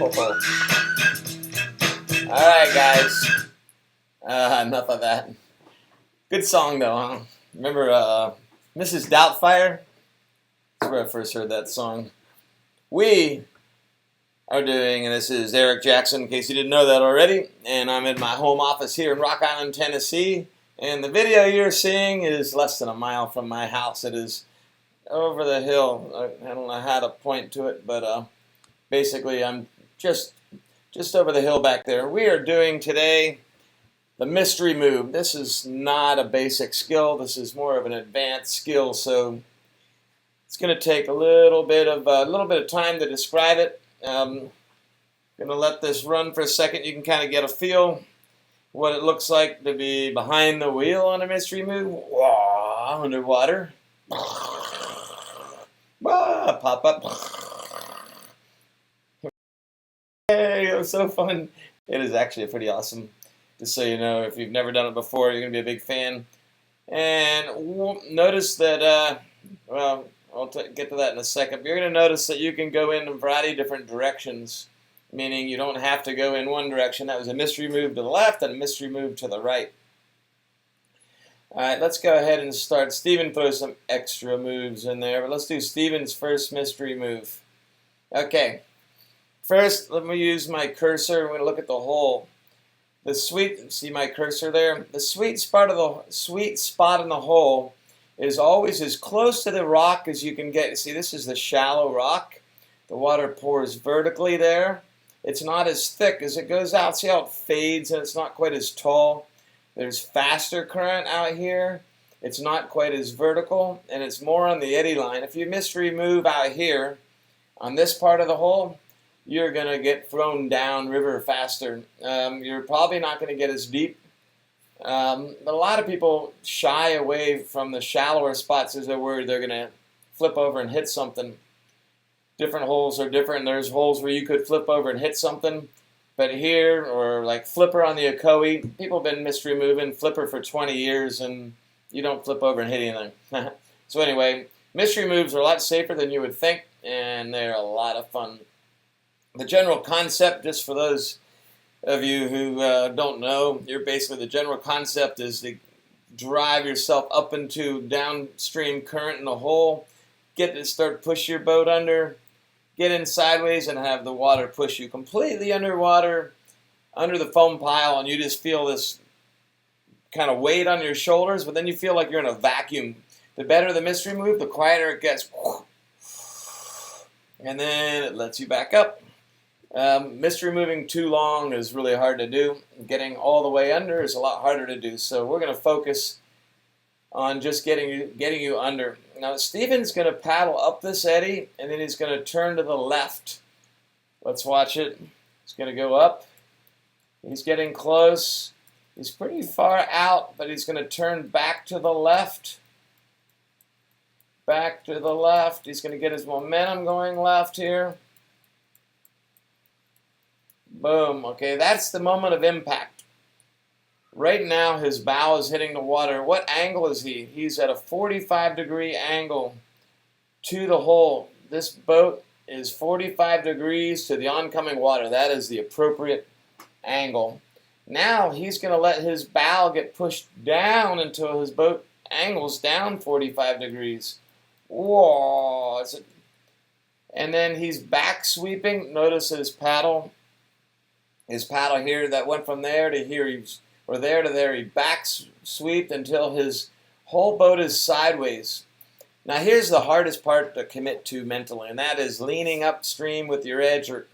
Alright, guys. Enough of that. Good song, though, huh? Remember Mrs. Doubtfire? That's where I first heard that song. We are doing, and this is Eric Jackson, in case you didn't know that already, and I'm in my home office here in Rock Island, Tennessee, and the video you're seeing is less than a mile from my house. It is over the hill. I don't know how to point to it, but basically I'm just over the hill back there. We are doing today the mystery move. This is not a basic skill. This is more of an advanced skill, so it's going to take a little bit of time to describe it. Going to let this run for a second. You can kind of get a feel what it looks like to be behind the wheel on a mystery move. Wah, underwater. Wah, pop up. Hey, it was so fun. It is actually pretty awesome. Just so you know, if you've never done it before, you're going to be a big fan. And notice that, well, I'll get to that in a second. But you're going to notice that you can go in a variety of different directions, meaning you don't have to go in one direction. That was a mystery move to the left and a mystery move to the right. All right, let's go ahead and start. Steven throws some extra moves in there, but let's do Steven's first mystery move. Okay. First, let me use my cursor. I'm going to look at the hole. See my cursor there? The sweet spot in the hole is always as close to the rock as you can get. See, this is the shallow rock. The water pours vertically there. It's not as thick as it goes out. See how it fades and it's not quite as tall? There's faster current out here. It's not quite as vertical, and it's more on the eddy line. If you mystery move out here on this part of the hole, you're going to get thrown down river faster. You're probably not going to get as deep. But a lot of people shy away from the shallower spots as they're worried they're going to flip over and hit something. Different holes are different. There's holes where you could flip over and hit something. But here, or like flipper on the Ocoee, people have been mystery moving flipper for 20 years and you don't flip over and hit anything. So anyway, mystery moves are a lot safer than you would think, and they're a lot of fun. The general concept, just for those of you who don't know, the general concept is to drive yourself up into downstream current in the hole, push your boat under, get in sideways and have the water push you completely underwater, under the foam pile, and you just feel this kind of weight on your shoulders, but then you feel like you're in a vacuum. The better the mystery move, the quieter it gets. And then it lets you back up. Mystery moving too long is really hard to do. Getting all the way under is a lot harder to do. So we're going to focus on just getting you under. Now Steven's going to paddle up this eddy, and then he's going to turn to the left. Let's watch it. He's going to go up. He's getting close. He's pretty far out, but he's going to turn back to the left. Back to the left. He's going to get his momentum going left here. Boom. Okay, that's the moment of impact. Right now, his bow is hitting the water. What angle is he? He's at a 45-degree angle to the hole. This boat is 45 degrees to the oncoming water. That is the appropriate angle. Now, he's going to let his bow get pushed down until his boat angles down 45 degrees. Whoa. And then he's back sweeping. Notice his paddle. His paddle here that went from there to here, or there to there, he back sweeped until his whole boat is sideways. Now here's the hardest part to commit to mentally, and that is leaning upstream with your edge, or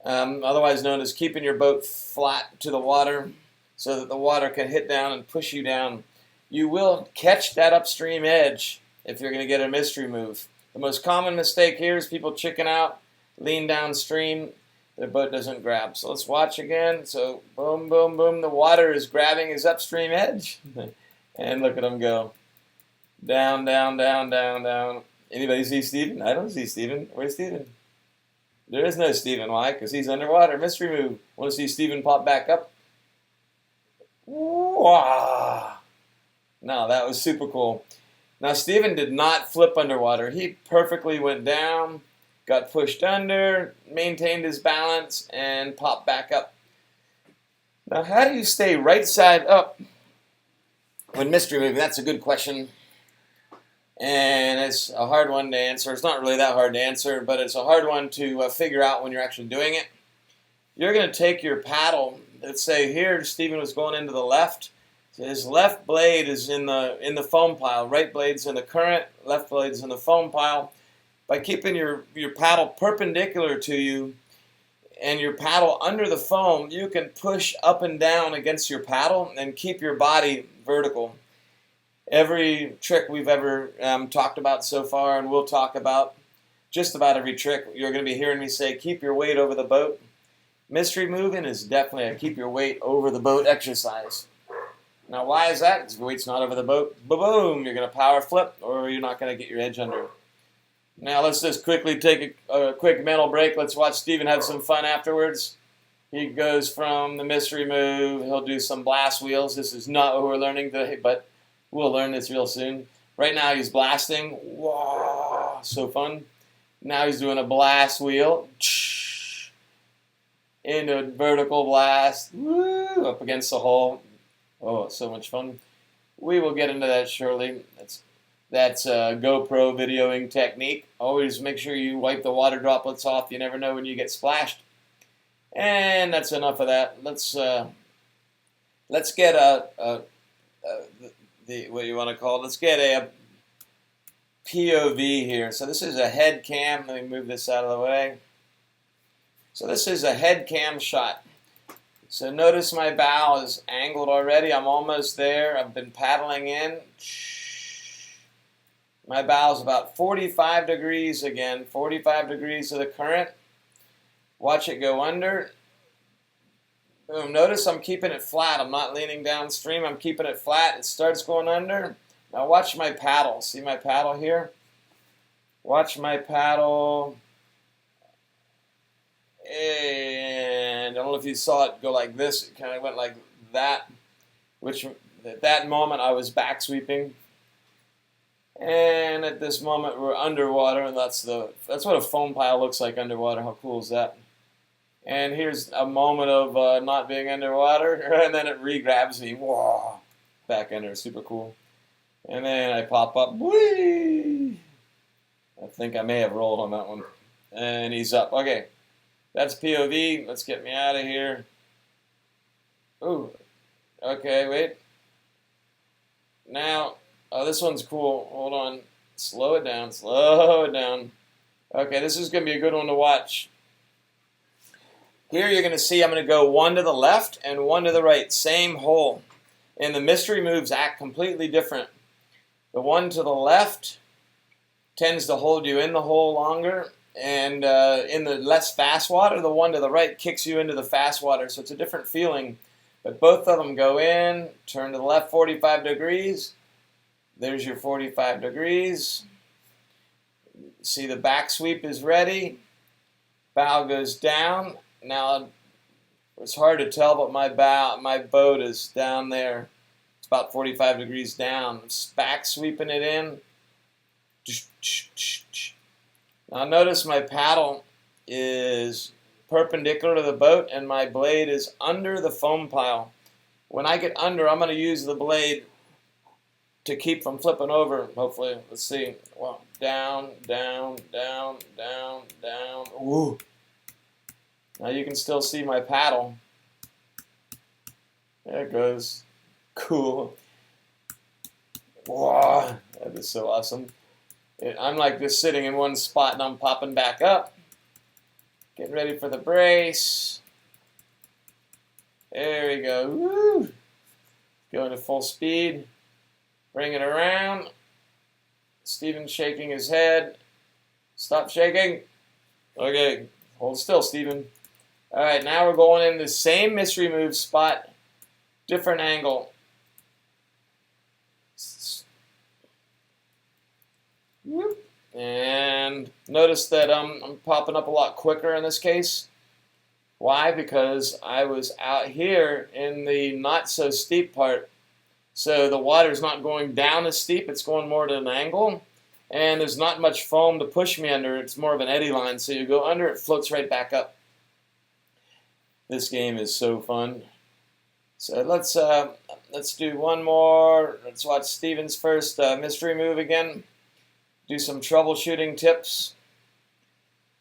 otherwise known as keeping your boat flat to the water so that the water can hit down and push you down. You will catch that upstream edge if you're going to get a mystery move. The most common mistake here is people chicken out, lean downstream, their boat doesn't grab. So let's watch again. So boom, boom, boom. The water is grabbing his upstream edge. And look at him go. Down, down, down, down, down. Anybody see Steven? I don't see Steven. Where's Steven? There is no Steven. Why? Because he's underwater. Mystery move. Want to see Steven pop back up? Wow. No, that was super cool. Now Steven did not flip underwater. He perfectly went down, got pushed under, maintained his balance, and popped back up. Now, how do you stay right side up when mystery moving? That's a good question. And it's a hard one to answer. It's not really that hard to answer, but it's a hard one to figure out when you're actually doing it. You're going to take your paddle. Let's say here Stephen was going into the left. So his left blade is in the foam pile. Right blade's in the current. Left blade's in the foam pile. By keeping your paddle perpendicular to you and your paddle under the foam, you can push up and down against your paddle and keep your body vertical. Every trick we've ever talked about so far, and we'll talk about just about every trick, you're going to be hearing me say, keep your weight over the boat. Mystery moving is definitely a keep your weight over the boat exercise. Now, why is that? Because if your weight's not over the boat, boom, you're going to power flip, or you're not going to get your edge under. Now, let's just quickly take a quick mental break. Let's watch Stephen have some fun afterwards. He goes from the mystery move. He'll do some blast wheels. This is not what we're learning today, but we'll learn this real soon. Right now he's blasting. Whoa, so fun. Now he's doing a blast wheel. Into a vertical blast. Woo, up against the hole. Oh, so much fun. We will get into that shortly. That's a GoPro videoing technique. Always make sure you wipe the water droplets off. You never know when you get splashed. And that's enough of that. Let's get what you want to call it. Let's get a POV here. So this is a head cam. Let me move this out of the way. So this is a head cam shot. So notice my bow is angled already. I'm almost there. I've been paddling in. My bow is about 45 degrees again. 45 degrees of the current. Watch it go under. Boom. Notice I'm keeping it flat. I'm not leaning downstream. I'm keeping it flat. It starts going under. Now watch my paddle. See my paddle here? Watch my paddle. And I don't know if you saw it go like this. It kind of went like that. Which at that moment I was back sweeping. And at this moment we're underwater, and that's what a foam pile looks like underwater. How cool is that? And here's a moment of not being underwater, and then it re-grabs me. Whoa, back under, super cool. And then I pop up. Whee! I think I may have rolled on that one. And he's up. Okay, that's POV. Let's get me out of here. Ooh. Okay, wait. Now, oh, this one's cool. Hold on. Slow it down. Slow it down. Okay, this is going to be a good one to watch. Here you're going to see I'm going to go one to the left and one to the right. Same hole. And the mystery moves act completely different. The one to the left tends to hold you in the hole longer. And in the less fast water, the one to the right kicks you into the fast water. So it's a different feeling. But both of them go in, turn to the left 45 degrees. There's your 45 degrees. See the back sweep is ready. Bow goes down. Now, it's hard to tell, but my boat is down there. It's about 45 degrees down. Back sweeping it in. Now notice my paddle is perpendicular to the boat and my blade is under the foam pile. When I get under, I'm going to use the blade to keep from flipping over, hopefully. Let's see. Well, down, down, down, down, down. Ooh. Now you can still see my paddle. There it goes. Cool. Wow, that is so awesome. I'm like just sitting in one spot and I'm popping back up. Getting ready for the brace. There we go. Woo. Going to full speed. Bring it around. Stephen's shaking his head. Stop shaking. Okay, hold still, Stephen. All right, now we're going in the same mystery move spot, different angle. And notice that I'm popping up a lot quicker in this case. Why? Because I was out here in the not so steep part. So the water's not going down as steep, it's going more to an angle. and there's not much foam to push me under. It's more of an eddy line, so you go under, it floats right back up. This game is so fun. So let's do one more. Let's watch Steven's first mystery move again. Do some troubleshooting tips.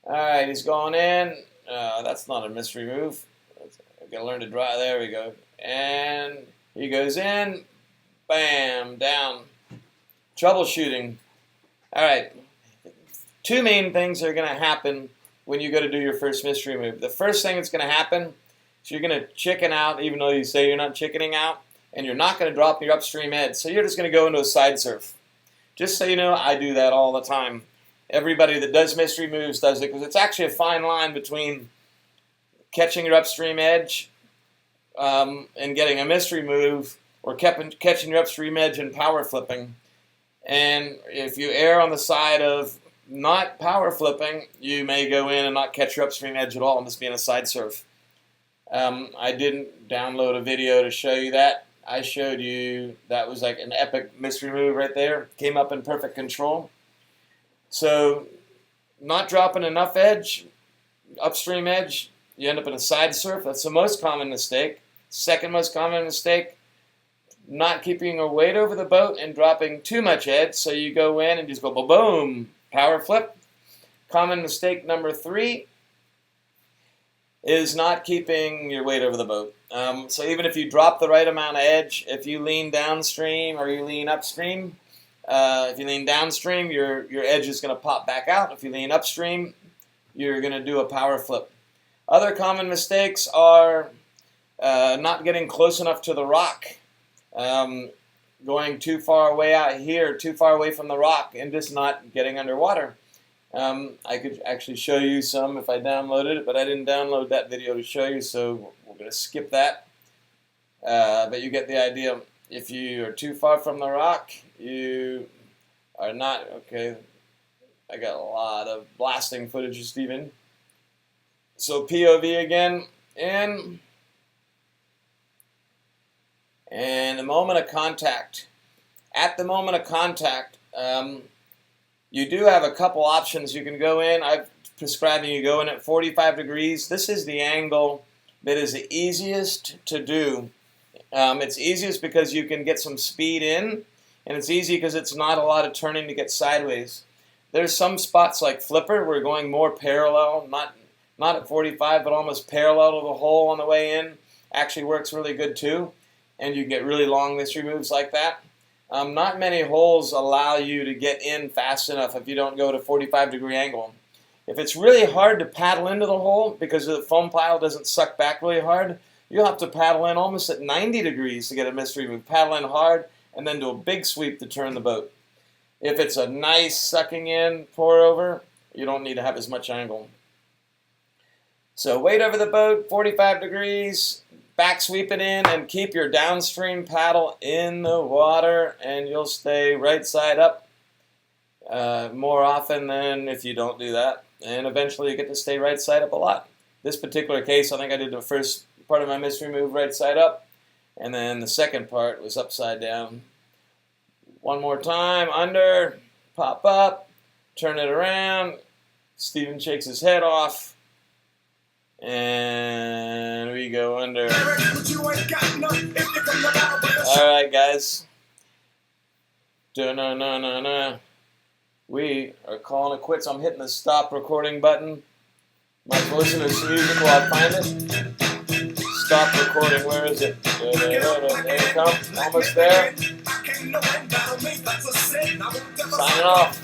All right, he's going in. That's not a mystery move. I've got to learn to draw. There we go. And he goes in. Bam, down. Troubleshooting. All right. Two main things are going to happen when you go to do your first mystery move. The first thing that's going to happen is you're going to chicken out, even though you say you're not chickening out, and you're not going to drop your upstream edge. So you're just going to go into a side surf. Just so you know, I do that all the time. Everybody that does mystery moves does it because it's actually a fine line between catching your upstream edge and getting a mystery move, or catching your upstream edge and power flipping. And if you err on the side of not power flipping, you may go in and not catch your upstream edge at all and just be in a side surf. I didn't download a video to show you that. I showed you that was like an epic mystery move right there. Came up in perfect control. So not dropping enough edge, upstream edge, you end up in a side surf. That's the most common mistake. Second most common mistake, not keeping your weight over the boat and dropping too much edge. So you go in and just go boom, power flip. Common mistake number 3 is not keeping your weight over the boat. So even if you drop the right amount of edge, if you lean downstream or you lean upstream, if you lean downstream, your edge is going to pop back out. If you lean upstream, you're going to do a power flip. Other common mistakes are not getting close enough to the rock, going too far away out here, too far away from the rock, and just not getting underwater. I could actually show you some if I downloaded it, but I didn't download that video to show you, so we're going to skip that. But you get the idea. If you are too far from the rock, you are not, okay, I got a lot of blasting footage of Steven. So POV again, in, and the moment of contact. At the moment of contact, you do have a couple options. You can go in. I'm prescribing you go in at 45 degrees. This is the angle that is the easiest to do. It's easiest because you can get some speed in, and it's easy because it's not a lot of turning to get sideways. There's some spots like Flipper where going more parallel, not at 45, but almost parallel to the hole on the way in. Actually works really good too, and you can get really long mystery moves like that. Not many holes allow you to get in fast enough if you don't go to 45-degree angle. If it's really hard to paddle into the hole because the foam pile doesn't suck back really hard, you'll have to paddle in almost at 90 degrees to get a mystery move. Paddle in hard and then do a big sweep to turn the boat. If it's a nice sucking in pour over, you don't need to have as much angle. So weight over the boat, 45 degrees, back sweep it in, and keep your downstream paddle in the water, and you'll stay right side up more often than if you don't do that. And eventually you get to stay right side up a lot. This particular case, I think I did the first part of my mystery move right side up, and then the second part was upside down. One more time, under, pop up, turn it around. Steven shakes his head off, and we go under. Alright, guys. No. We are calling it quits. I'm hitting the stop recording button. My listen to some music while I find it. Stop recording. Where is it? There it comes. Almost there. Signing off.